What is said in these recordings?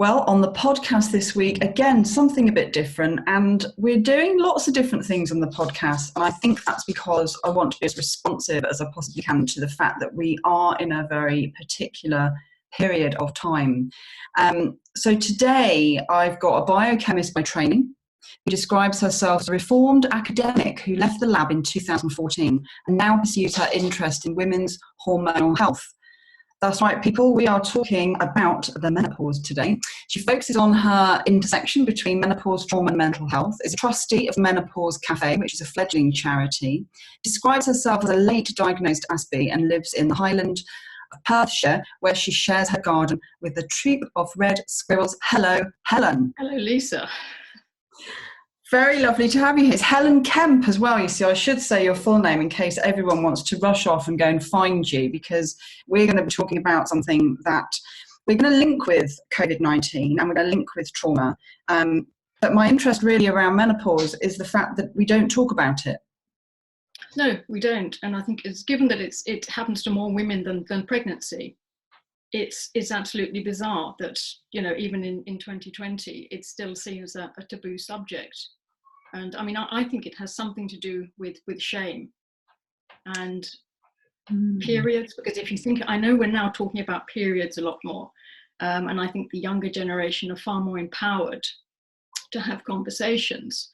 Well, on the podcast this week, again, something a bit different. And we're doing lots of different things on the podcast. And I think that's because I want to be as responsive as I possibly can to the fact that we are in a very particular period of time. So today I've got a biochemist by training who describes herself as a reformed academic who left the lab in 2014 and now pursues her interest in women's hormonal health. That's right, people. We are talking about the menopause today. She focuses on her intersection between menopause, trauma, and mental health, is a trustee of Menopause Cafe, which is a fledgling charity, describes herself as a late diagnosed ASBY and lives in the Highland of Perthshire, where she shares her garden with a troop of red squirrels. Hello, Helen. Hello, Lisa. Very lovely to have you here. It's Helen Kemp as well. You see, I should say your full name in case everyone wants to rush off and go and find you, because we're going to be talking about something that we're going to link with COVID-19 and we're going to link with trauma. But my interest really around menopause is the fact that we don't talk about it. No, we don't. And I think it's given that it happens to more women than pregnancy. It's absolutely bizarre that, you know, even in 2020, it still seems a taboo subject. And I mean, I think it has something to do with shame and periods, because if you think, I know we're now talking about periods a lot more. And I think the younger generation are far more empowered to have conversations.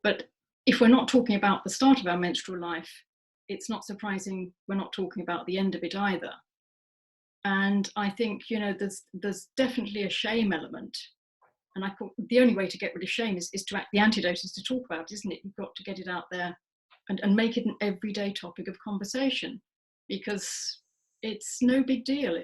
But if we're not talking about the start of our menstrual life, it's not surprising we're not talking about the end of it either. And I think, you know, there's definitely a shame element. And I thought the only way to get rid of shame is to act. The antidote is to talk about it, isn't it? You've got to get it out there and make it an everyday topic of conversation, because it's no big deal.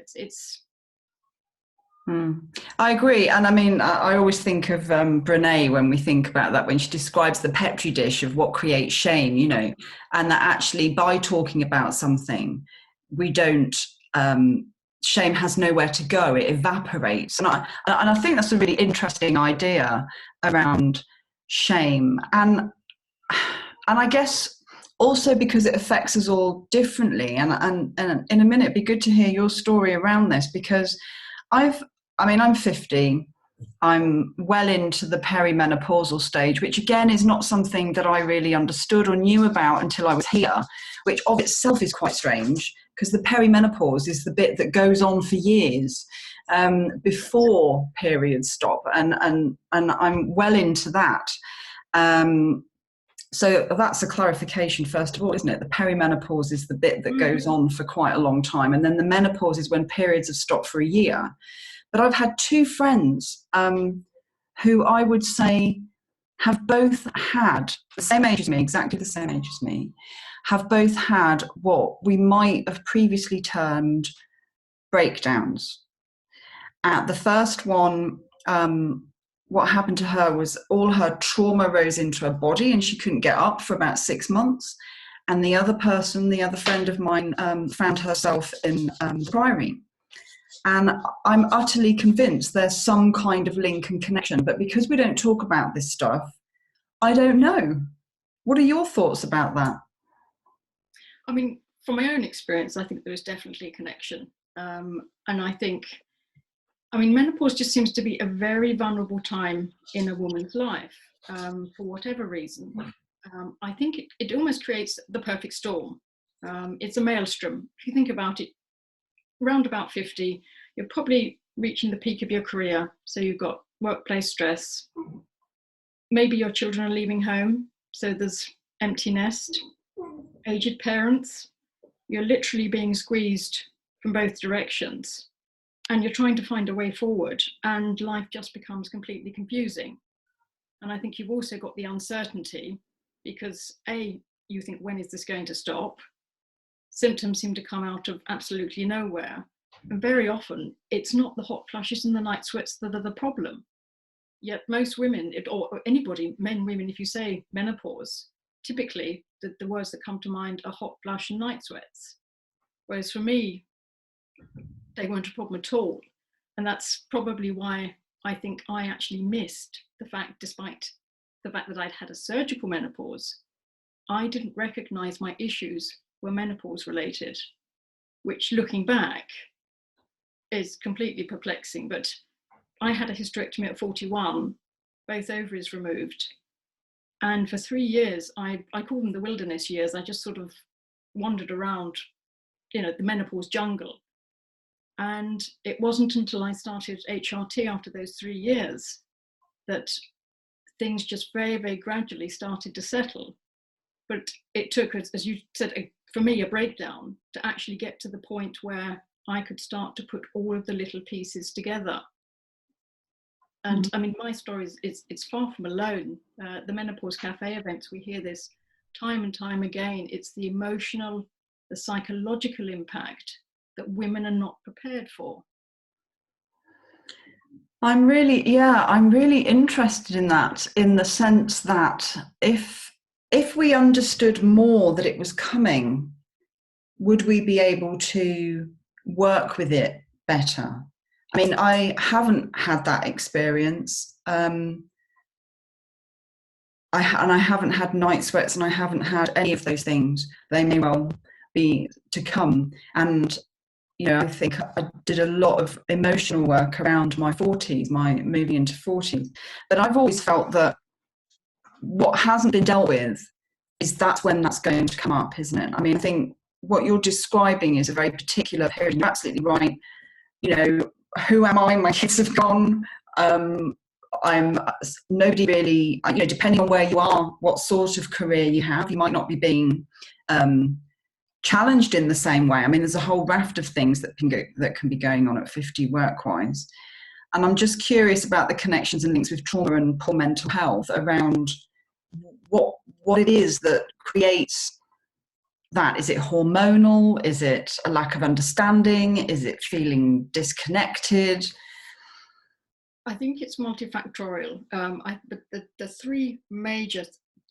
I agree. And I mean, I always think of Brene when we think about that, when she describes the Petri dish of what creates shame, you know, and that actually by talking about something, we don't, shame has nowhere to go, it evaporates. And I think that's a really interesting idea around shame. And I guess also because it affects us all differently. And in a minute, it'd be good to hear your story around this, because I'm 50. I'm well into the perimenopausal stage, which again is not something that I really understood or knew about until I was here, which of itself is quite strange, because the perimenopause is the bit that goes on for years before periods stop, and I'm well into that. So that's a clarification, first of all, isn't it? The perimenopause is the bit that goes on for quite a long time, and then the menopause is when periods have stopped for a year. But I've had two friends who I would say have both had the same age as me, exactly the same age as me, have both had what we might have previously termed breakdowns. The first one, what happened to her was all her trauma rose into her body and she couldn't get up for about 6 months. And the other person, the other friend of mine, found herself in the Priory. And I'm utterly convinced there's some kind of link and connection. But because we don't talk about this stuff, I don't know. What are your thoughts about that? I mean, from my own experience, I think there is definitely a connection. And I think, I mean, menopause just seems to be a very vulnerable time in a woman's life for whatever reason. I think it almost creates the perfect storm. It's a maelstrom. If you think about it, around about 50, you're probably reaching the peak of your career. So you've got workplace stress. Maybe your children are leaving home, so there's empty nest, aged parents. You're literally being squeezed from both directions, and you're trying to find a way forward, and life just becomes completely confusing. And I think you've also got the uncertainty, because you think, when is this going to stop? Symptoms seem to come out of absolutely nowhere. And very often it's not the hot flushes and the night sweats that are the problem. Yet most women, or anybody, men, women, if you say menopause, typically the words that come to mind are hot flush and night sweats. Whereas for me, they weren't a problem at all. And that's probably why I think I actually missed the fact, despite the fact that I'd had a surgical menopause, I didn't recognize my issues were menopause related, which looking back is completely perplexing. But I had a hysterectomy at 41, both ovaries removed. And for 3 years, I call them the wilderness years. I just sort of wandered around, the menopause jungle. And it wasn't until I started HRT after those 3 years that things just very, very gradually started to settle. But it took, as you said, for me, a breakdown to actually get to the point where I could start to put all of the little pieces together. And I mean, my story it's far from alone. The Menopause Cafe events, we hear this time and time again. It's the emotional, the psychological impact that women are not prepared for. I'm really interested in that, in the sense that if we understood more that it was coming, would we be able to work with it better? I mean, I haven't had that experience. I haven't had night sweats, and I haven't had any of those things. They may well be to come. And I think I did a lot of emotional work around my 40s, my moving into 40s. But I've always felt that what hasn't been dealt with that's when that's going to come up, isn't it? I mean, I think what you're describing is a very particular period. You're absolutely right. Who am I? My kids have gone. I'm nobody really, depending on where you are, what sort of career you have, you might not be being challenged in the same way. I mean, there's a whole raft of things that can be going on at 50 work-wise. And I'm just curious about the connections and links with trauma and poor mental health around what it is that creates that. Is it hormonal? Is it a lack of understanding? Is it feeling disconnected? I think it's multifactorial. The three major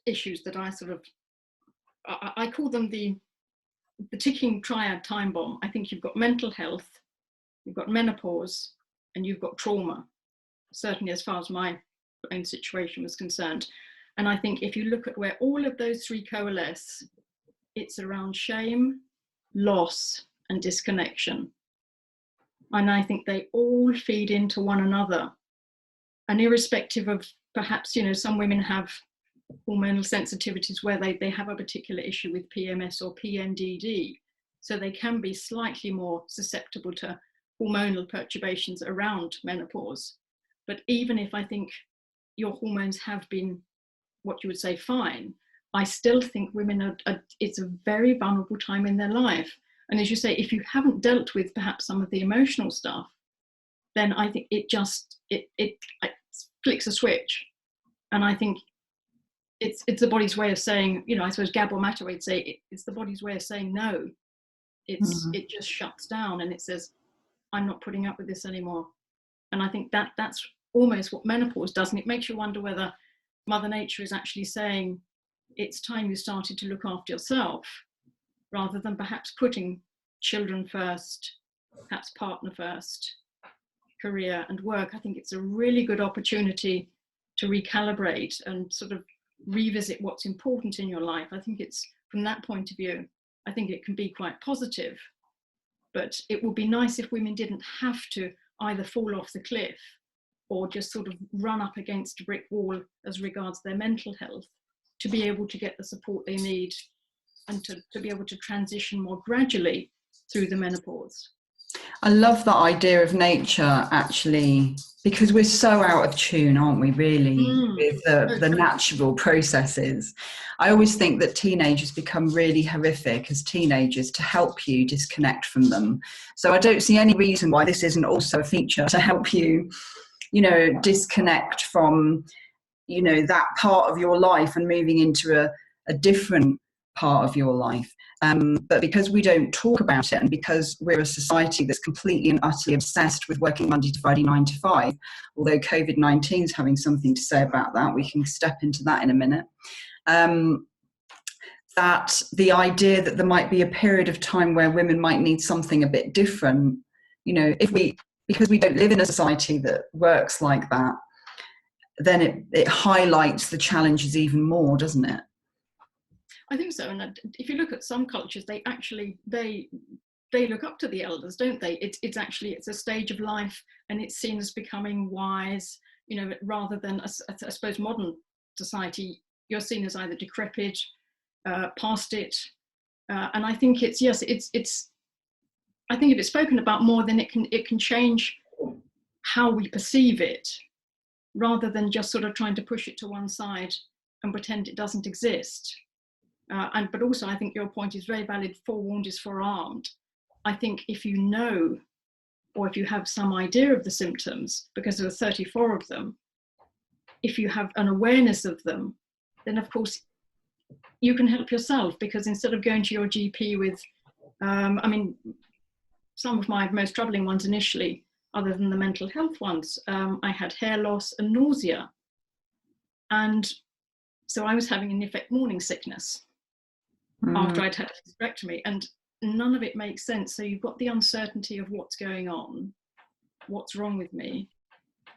issues that I call them the ticking triad time bomb. I think you've got mental health, you've got menopause, and you've got trauma, certainly as far as my own situation was concerned. And I think if you look at where all of those three coalesce, it's around shame, loss, and disconnection. And I think they all feed into one another. And irrespective of perhaps, some women have hormonal sensitivities where they have a particular issue with PMS or PMDD. So they can be slightly more susceptible to hormonal perturbations around menopause. But even if I think your hormones have been what you would say fine, I still think women it's a very vulnerable time in their life. And as you say, if you haven't dealt with perhaps some of the emotional stuff, then I think it flicks a switch. And I think it's the body's way of saying, I suppose Gabor Mate would say it's the body's way of saying no. It just shuts down and it says, I'm not putting up with this anymore. And I think that's almost what menopause does. And it makes you wonder whether Mother Nature is actually saying it's time you started to look after yourself, rather than perhaps putting children first, perhaps partner first, career and work. I think it's a really good opportunity to recalibrate and sort of revisit what's important in your life. I think it's, from that point of view, I think it can be quite positive. But it would be nice if women didn't have to either fall off the cliff or just sort of run up against a brick wall as regards their mental health, to be able to get the support they need and to be able to transition more gradually through the menopause. I love that idea of nature, actually, because we're so out of tune, aren't we, really, with the natural processes. I always think that teenagers become really horrific as teenagers to help you disconnect from them. So I don't see any reason why this isn't also a feature to help you, disconnect from, that part of your life and moving into a different part of your life. But because we don't talk about it, and because we're a society that's completely and utterly obsessed with working Monday to Friday, 9 to 5, although COVID-19 is having something to say about that, we can step into that in a minute, that the idea that there might be a period of time where women might need something a bit different, because we don't live in a society that works like that, then it highlights the challenges even more, doesn't it? I think so. And if you look at some cultures, they they look up to the elders, don't they? It's actually, it's a stage of life, and it's seen as becoming wise, you know, rather than, I suppose, modern society, you're seen as either decrepit, past it. And I think it's, yes, it's, I think if it's spoken about more, then it can change how we perceive it, rather than just sort of trying to push it to one side and pretend it doesn't exist. But also, I think your point is very valid. Forewarned is forearmed. I think if you know, or if you have some idea of the symptoms, because there are 34 of them, if you have an awareness of them, then of course you can help yourself, because instead of going to your GP with, I mean, some of my most troubling ones initially, other than the mental health ones, I had hair loss and nausea. And so I was having, in effect, morning sickness after I'd had a hysterectomy, and none of it makes sense. So you've got the uncertainty of what's going on, what's wrong with me.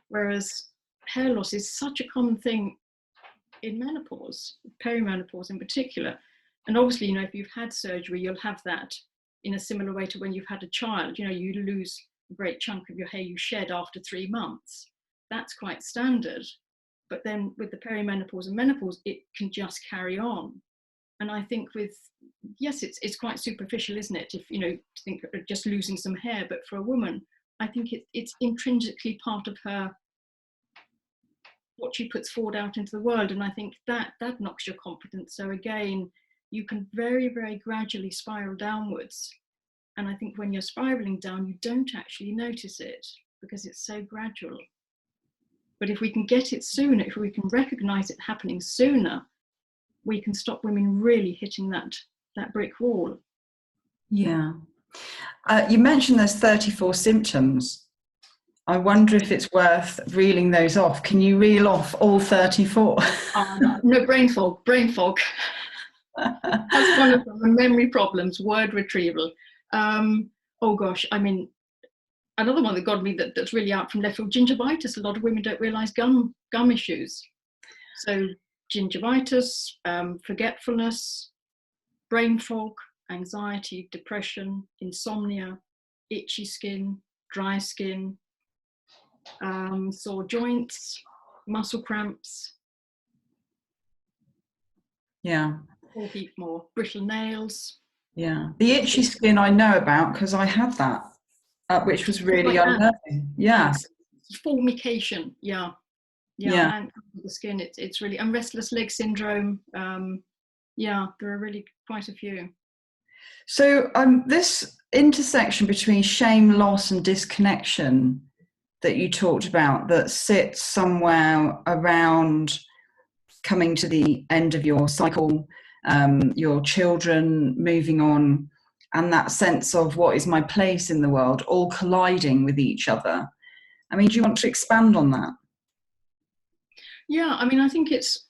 Whereas hair loss is such a common thing in menopause, perimenopause in particular. And obviously, you know, if you've had surgery, you'll have that in a similar way to when you've had a child. You know, you lose a great chunk of your hair you shed after 3 months. That's quite standard. But then with the perimenopause and menopause, it can just carry on. And I think with, yes, it's quite superficial, isn't it? If, you know, think of just losing some hair, but for a woman, I think it's intrinsically part of her, what she puts forward out into the world. And I think that knocks your confidence. So again, you can very, very gradually spiral downwards. And I think when you're spiraling down, you don't actually notice it because it's so gradual. But if we can get it sooner, if we can recognize it happening sooner, we can stop women really hitting that brick wall. Yeah. You mentioned there's 34 symptoms. I wonder if it's worth reeling those off. Can you reel off all 34? No, brain fog. That's one of the memory problems, word retrieval. Oh gosh, I mean, another one that got me that's really out from left field, gingivitis. A lot of women don't realise gum issues. So gingivitis, forgetfulness, brain fog, anxiety, depression, insomnia, itchy skin, dry skin, sore joints, muscle cramps. Yeah. 4 heap more, brittle nails. Yeah. The itchy skin I know about because I had that, which was really unnerving. Yes. Formication, yeah. And the skin, it's really, and restless leg syndrome. Yeah, there are really quite a few. So this intersection between shame, loss, and disconnection that you talked about, that sits somewhere around coming to the end of your cycle, your children moving on, and that sense of what is my place in the world, all colliding with each other. I mean, do you want to expand on that? Yeah, I mean, I think it's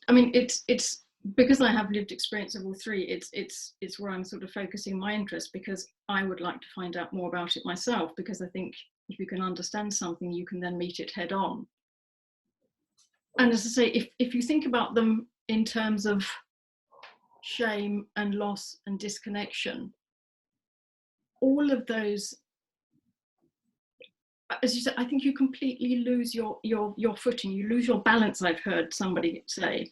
because I have lived experience of all three, it's where I'm sort of focusing my interest, because I would like to find out more about it myself, because I think if you can understand something, you can then meet it head on. And as I say, if you think about them in terms of shame and loss and disconnection, all of those, as you said, I think you completely lose your footing, you lose your balance, I've heard somebody say,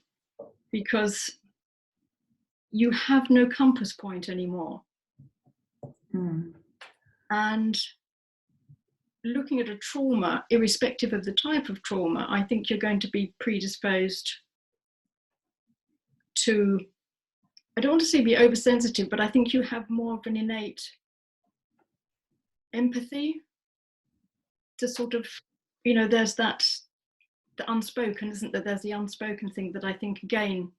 because you have no compass point anymore. And looking at a trauma, irrespective of the type of trauma, I think you're going to be predisposed to, I don't want to say be oversensitive, but I think you have more of an innate empathy to sort of, you know, there's that, the unspoken, isn't there? There's the unspoken thing that I think, again,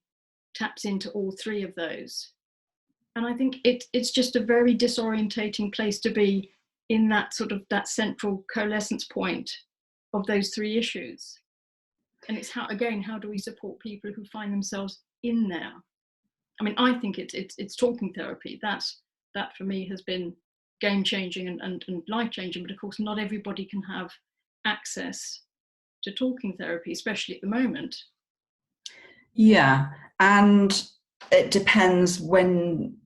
taps into all three of those. And I think it's just a very disorientating place to be, in that sort of that central coalescence point of those three issues. And it's how do we support people who find themselves in there? I mean, I think it's talking therapy. That for me has been game changing and life changing. But of course, not everybody can have access to talking therapy, especially at the moment. Yeah, and it depends when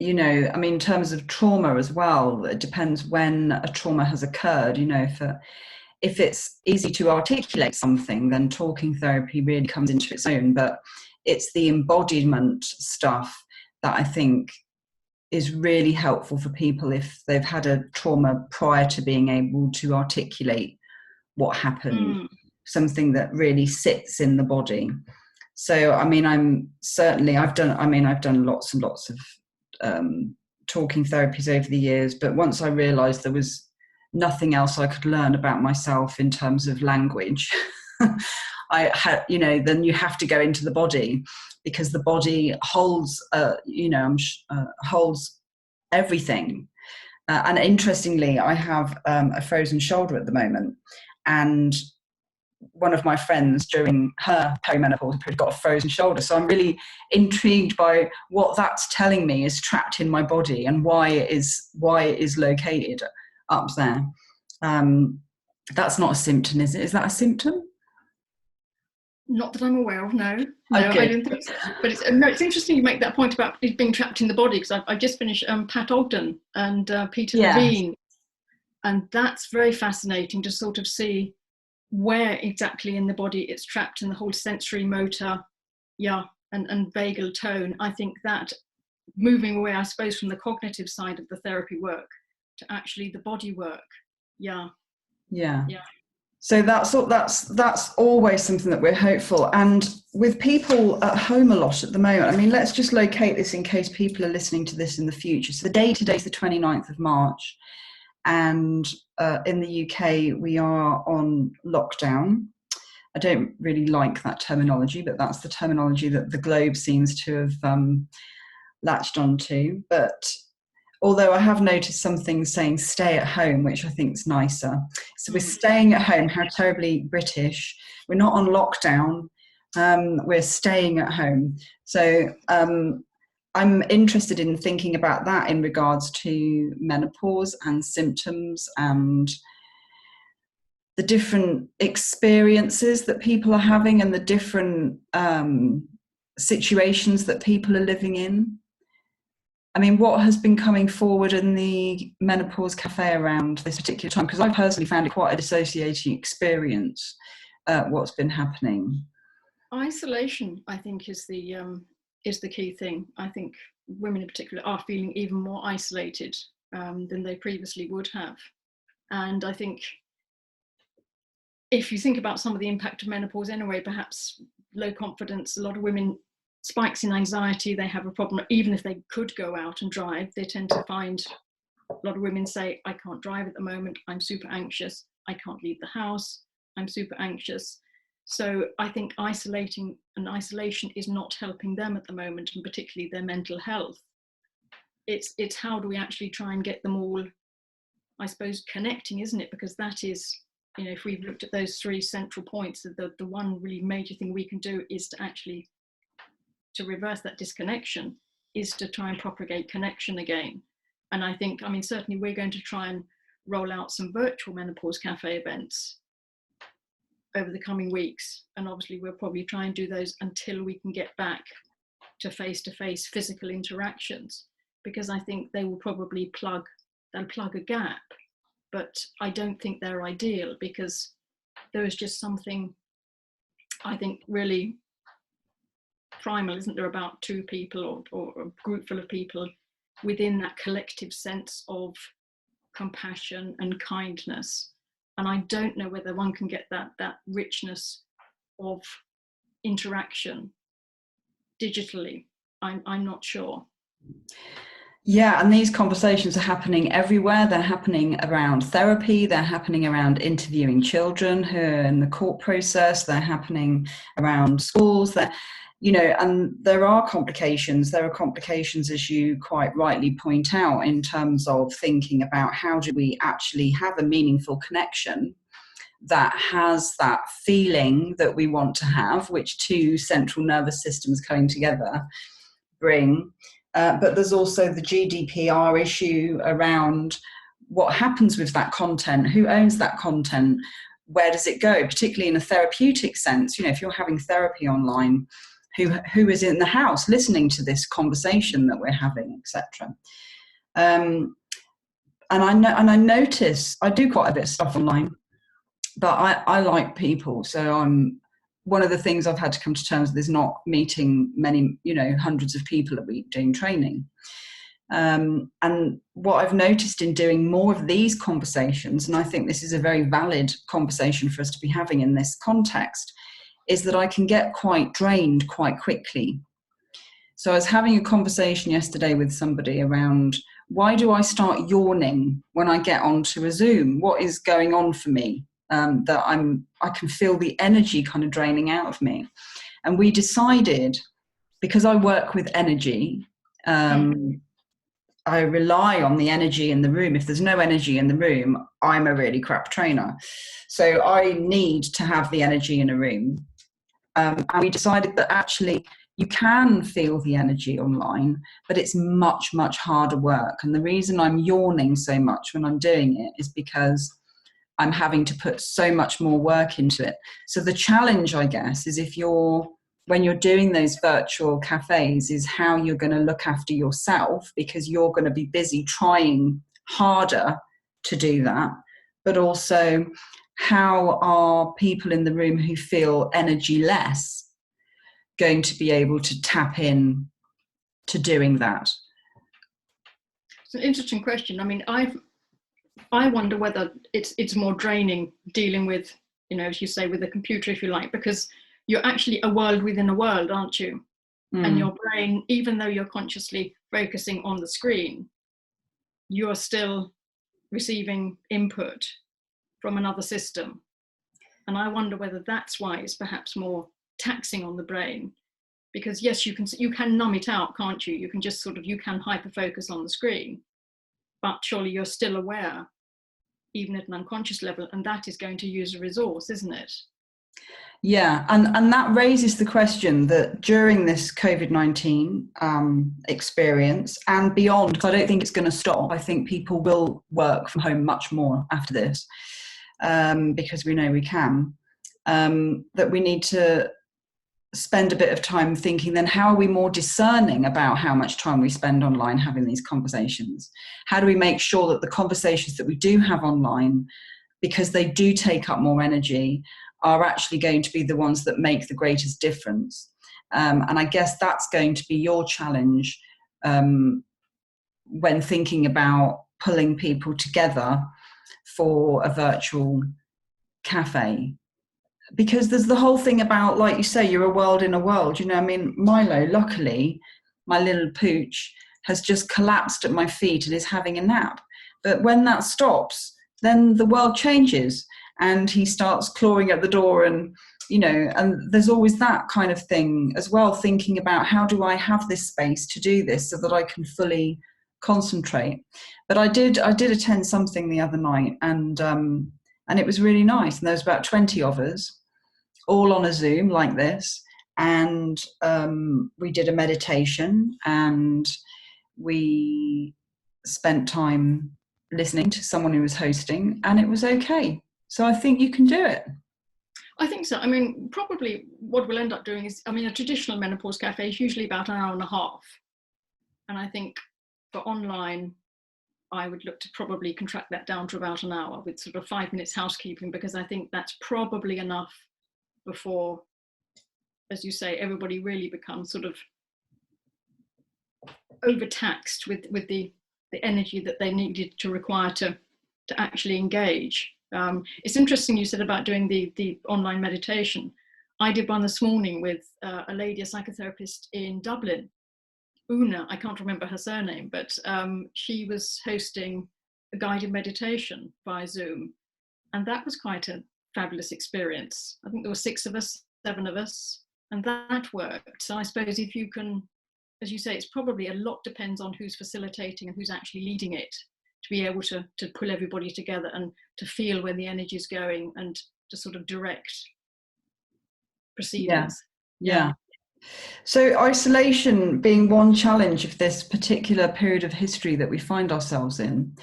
you know, I mean, in terms of trauma as well, it depends when a trauma has occurred. You know, if it's easy to articulate something, then talking therapy really comes into its own. But it's the embodiment stuff that I think is really helpful for people if they've had a trauma prior to being able to articulate what happened, something that really sits in the body. So, I mean, I've done lots and lots of talking therapies over the years, but once I realized there was nothing else I could learn about myself in terms of language, I had, you know, then you have to go into the body, because the body holds, holds everything. And interestingly, I have a frozen shoulder at the moment, and one of my friends during her perimenopause got a frozen shoulder. So I'm really intrigued by what that's telling me is trapped in my body and why it is located up there. That's not a symptom, is it? Is that a symptom? Not that I'm aware of, no. Oh, I don't think so. But it's interesting you make that point about it being trapped in the body, because I just finished Pat Ogden and Peter Levine, and that's very fascinating to sort of see where exactly in the body it's trapped in the whole sensory motor, and vagal tone. I think that moving away, I suppose, from the cognitive side of the therapy work to actually the body work. Yeah. So that's always something that we're hopeful. And with people at home a lot at the moment, I mean, let's just locate this in case people are listening to this in the future. So the day today is the 29th of March. And in the UK, we are on lockdown. I don't really like that terminology, but that's the terminology that the Globe seems to have latched onto. But although I have noticed some things saying stay at home, which I think is nicer. So we're staying at home. How terribly British. We're not on lockdown. We're staying at home. So I'm interested in thinking about that in regards to menopause and symptoms and the different experiences that people are having and the different situations that people are living in. I mean, what has been coming forward in the Menopause Cafe around this particular time? Because I personally found it quite a dissociating experience, what's been happening. Isolation, I think, is the key thing. I think women in particular are feeling even more isolated than they previously would have. And I think if you think about some of the impact of menopause anyway, perhaps low confidence, a lot of women, spikes in anxiety, they have a problem. Even if they could go out and drive, they tend to find a lot of women say, I can't drive at the moment, I'm super anxious, I can't leave the house, I'm super anxious. So I think isolation is not helping them at the moment, and particularly their mental health. It's how do we actually try and get them all, I suppose, connecting, isn't it? Because that is, you know, if we've looked at those three central points, the one really major thing we can do is to actually, to reverse that disconnection, is to try and propagate connection again. And I think, I mean, certainly we're going to try and roll out some virtual Menopause Cafe events over the coming weeks. And obviously we'll probably try and do those until we can get back to face-to-face physical interactions, because I think they will probably plug a gap. But I don't think they're ideal, because there is just something, I think, really primal, isn't there, about two people or a group full of people within that collective sense of compassion and kindness. And I don't know whether one can get that richness of interaction digitally. I'm not sure. Yeah, and these conversations are happening everywhere. They're happening around therapy, they're happening around interviewing children who are in the court process, they're happening around schools, and there are complications. There are complications, as you quite rightly point out, in terms of thinking about how do we actually have a meaningful connection that has that feeling that we want to have, which two central nervous systems coming together bring. But there's also the GDPR issue around what happens with that content, who owns that content, where does it go, particularly in a therapeutic sense. You know, if you're having therapy online, who is in the house listening to this conversation that we're having, etc. And I notice I do quite a bit of stuff online, but I like people. So one of the things I've had to come to terms with is not meeting many, hundreds of people a week doing training. And what I've noticed in doing more of these conversations, and I think this is a very valid conversation for us to be having in this context, is that I can get quite drained quite quickly. So I was having a conversation yesterday with somebody around, why do I start yawning when I get onto a Zoom? What is going on for me? That I can feel the energy kind of draining out of me. And we decided, because I work with energy, I rely on the energy in the room. If there's no energy in the room, I'm a really crap trainer. So I need to have the energy in a room. And we decided that actually you can feel the energy online, but it's much, much harder work. And the reason I'm yawning so much when I'm doing it is because I'm having to put so much more work into it. So the challenge, I guess, is when you're doing those virtual cafes, is how you're going to look after yourself, because you're going to be busy trying harder to do that. But also, how are people in the room who feel energy less going to be able to tap in to doing that? It's an interesting question. I mean, I wonder whether it's more draining dealing with, as you say, with the computer, if you like, because you're actually a world within a world, aren't you? And your brain, even though you're consciously focusing on the screen, you're still receiving input from another system. And I wonder whether that's why it's perhaps more taxing on the brain. Because yes, you can numb it out, can't you? You can just you can hyper focus on the screen, but surely you're still aware, even at an unconscious level, and that is going to use a resource, isn't it? Yeah, and that raises the question that during this COVID-19 experience and beyond, because I don't think it's going to stop. I think people will work from home much more after this, because we know we can, that we need to spend a bit of time thinking, then how are we more discerning about how much time we spend online having these conversations? How do we make sure that the conversations that we do have online, because they do take up more energy, are actually going to be the ones that make the greatest difference? And I guess that's going to be your challenge when thinking about pulling people together for a virtual cafe. Because there's the whole thing about, like you say, you're a world in a world. Milo, luckily, my little pooch, has just collapsed at my feet and is having a nap. But when that stops, then the world changes. And he starts clawing at the door, and there's always that kind of thing as well, thinking about, how do I have this space to do this so that I can fully concentrate? But I did attend something the other night, and it was really nice. And there was about 20 of us, all on a Zoom like this, and we did a meditation, and we spent time listening to someone who was hosting, and it was okay. So I think you can do it. I think so. Probably what we'll end up doing is, a traditional menopause cafe is usually about an hour and a half. And I think for online, I would look to probably contract that down to about an hour with 5 minutes housekeeping, because I think that's probably enough before, as you say, everybody really becomes overtaxed with the energy that they needed to require to actually engage. It's interesting you said about doing the online meditation. I did one this morning with a lady, a psychotherapist in Dublin, Una, I can't remember her surname, but she was hosting a guided meditation via Zoom. And that was quite a fabulous experience. I think there were 6 of us, 7 of us, and that worked. So I suppose if you can, as you say, it's probably a lot depends on who's facilitating and who's actually leading it, to be able to pull everybody together and to feel where the energy is going and to direct proceedings. Yeah. So isolation being one challenge of this particular period of history that we find ourselves in,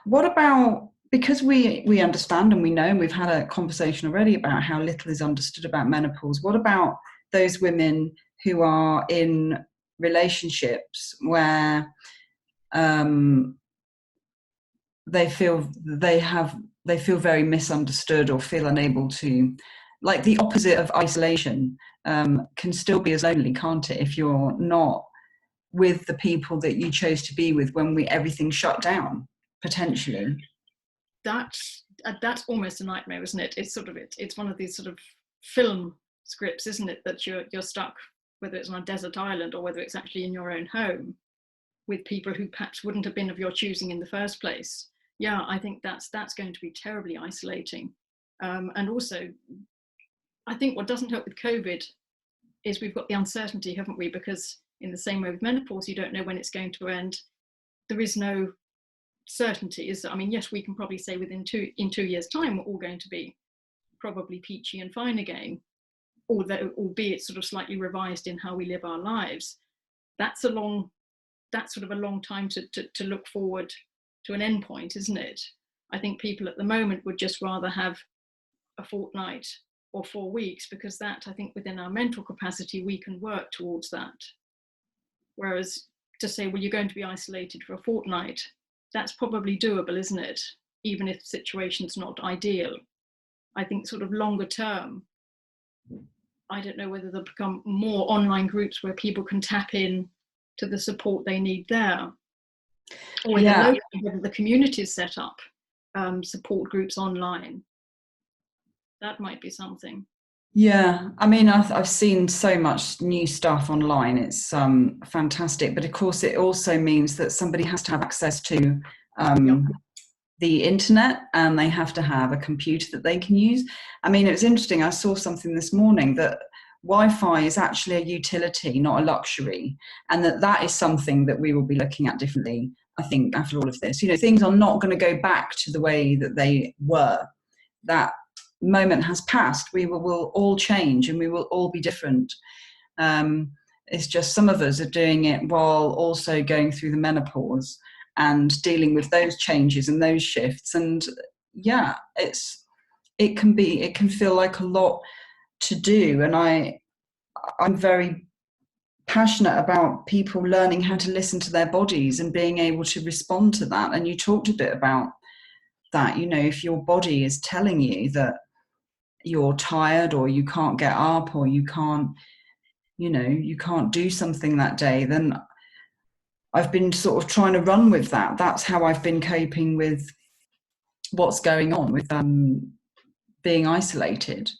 what about, because we understand and we know, and we've had a conversation already about how little is understood about menopause, what about those women who are in relationships where they feel very misunderstood or feel unable to, like the opposite of isolation, can still be as lonely, can't it, if you're not with the people that you chose to be with when everything shut down, potentially. That's almost a nightmare, isn't it? It's one of these sort of film scripts, isn't it, that you're stuck, whether it's on a desert island or whether it's actually in your own home with people who perhaps wouldn't have been of your choosing in the first place. Yeah, I think that's going to be terribly isolating. And also, I think what doesn't help with COVID is we've got the uncertainty, haven't we? Because in the same way with menopause, you don't know when it's going to end. There is no certainty. I mean, yes, we can probably say in 2 years' time we're all going to be probably peachy and fine again, although albeit sort of slightly revised in how we live our lives. That's sort of a long time to look forward to an end point, isn't it? I think people at the moment would just rather have a fortnight or 4 weeks, because that, I think, within our mental capacity, we can work towards that. Whereas to say, well, you're going to be isolated for a fortnight, that's probably doable, isn't it? Even if the situation's not ideal. I think sort of longer term, I don't know whether there'll become more online groups where people can tap in to the support they need there. Or whether the community is set up, support groups online. That might be something. Yeah, I mean, I've seen so much new stuff online. It's fantastic, but of course, it also means that somebody has to have access to the internet, and they have to have a computer that they can use. I mean, it was interesting. I saw something this morning that Wi-Fi is actually a utility, not a luxury, and that is something that we will be looking at differently, I think, after all of this. You know, things are not going to go back to the way that they were. That moment has passed. We will all change, and we will all be different. It's just some of us are doing it while also going through the menopause and dealing with those changes and those shifts. And yeah, it can feel like a lot to do. And I'm very passionate about people learning how to listen to their bodies and being able to respond to that. And you talked a bit about that. You know, if your body is telling you that you're tired, or you can't get up, or you can't do something that day, then I've been sort of trying to run with that. That's how I've been coping with what's going on with being isolated.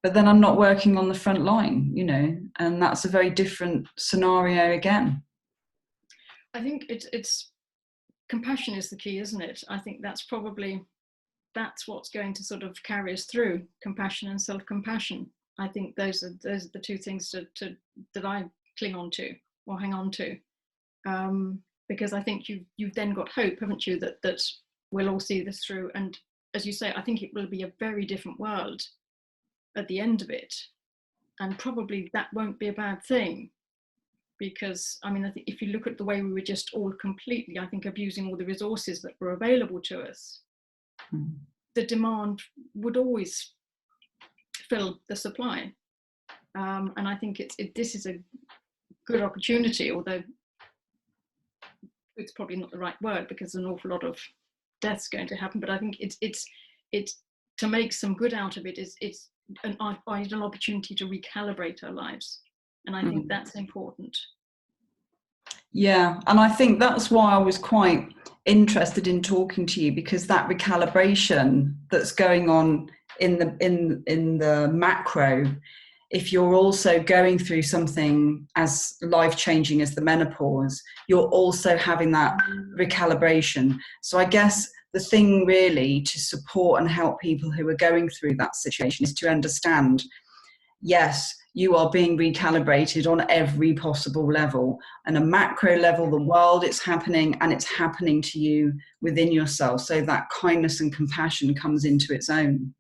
But then I'm not working on the front line, you know, and that's a very different scenario again. I think it's compassion is the key, isn't it? I think that's what's going to sort of carry us through, compassion and self-compassion. I think those are the two things that I cling on to or hang on to, because I think you've then got hope, haven't you, that we'll all see this through. And as you say, I think it will be a very different world at the end of it, and probably that won't be a bad thing, because I mean, I think if you look at the way we were just all completely, I think, abusing all the resources that were available to us, the demand would always fill the supply, and I think this is a good opportunity, although it's probably not the right word, because an awful lot of death's going to happen. But I think it's to make some good out of it. It's an opportunity to recalibrate our lives, and I think that's important. Yeah, and I think that's why I was quite interested in talking to you, because that recalibration that's going on in the macro, if you're also going through something as life-changing as the menopause, you're also having that recalibration. So I guess the thing really to support and help people who are going through that situation is to understand, yes, you are being recalibrated on every possible level. And a macro level, the world, it's happening, and it's happening to you within yourself. So that kindness and compassion comes into its own.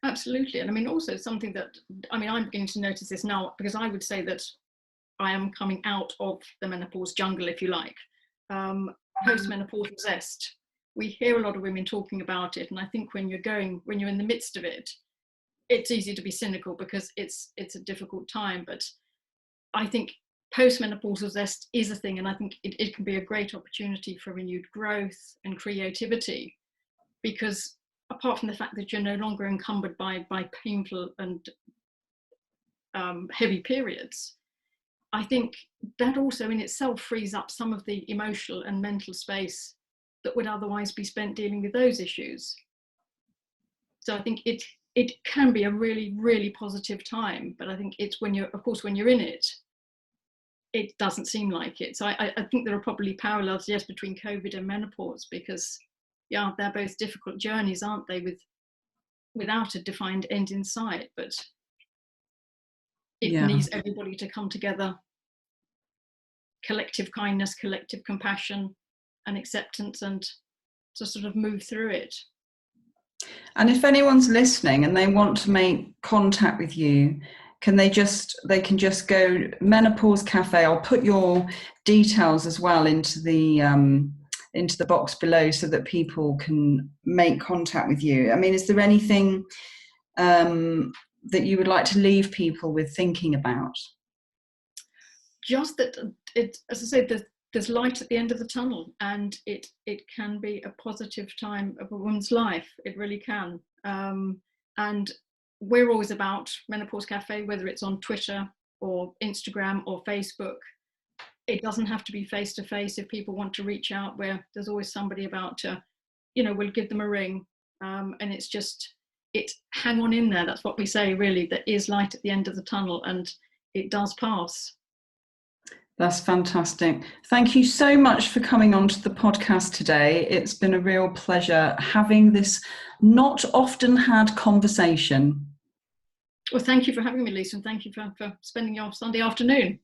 Absolutely. And I mean, also something that, I mean, I'm beginning to notice this now, because I would say that I am coming out of the menopause jungle, if you like. Postmenopausal zest. We hear a lot of women talking about it. And I think when you're in the midst of it, it's easy to be cynical because it's a difficult time. But I think postmenopausal zest is a thing, and I think it can be a great opportunity for renewed growth and creativity, because apart from the fact that you're no longer encumbered by painful and heavy periods, I think that also in itself frees up some of the emotional and mental space that would otherwise be spent dealing with those issues. So I think it can be a really, really positive time, but I think it's when you're, of course, when you're in it, it doesn't seem like it. So I think there are probably parallels, yes, between COVID and menopause, because yeah, they're both difficult journeys, aren't they, without a defined end in sight, but it needs everybody to come together, collective kindness, collective compassion and acceptance, and to sort of move through it. And if anyone's listening and they want to make contact with you, they can just go Menopause Cafe. I'll put your details as well into the box below so that people can make contact with you. I mean, is there anything that you would like to leave people with thinking about? Just that as I said, there's light at the end of the tunnel, and it can be a positive time of a woman's life. It really can. And we're always about Menopause Cafe, whether it's on Twitter or Instagram or Facebook. It doesn't have to be face to face. If people want to reach out, there's always somebody about to, we'll give them a ring. And it's hang on in there. That's what we say, really. There is light at the end of the tunnel, and it does pass. That's fantastic. Thank you so much for coming on to the podcast today. It's been a real pleasure having this not often had conversation. Well, thank you for having me, Lisa, and thank you for spending your Sunday afternoon.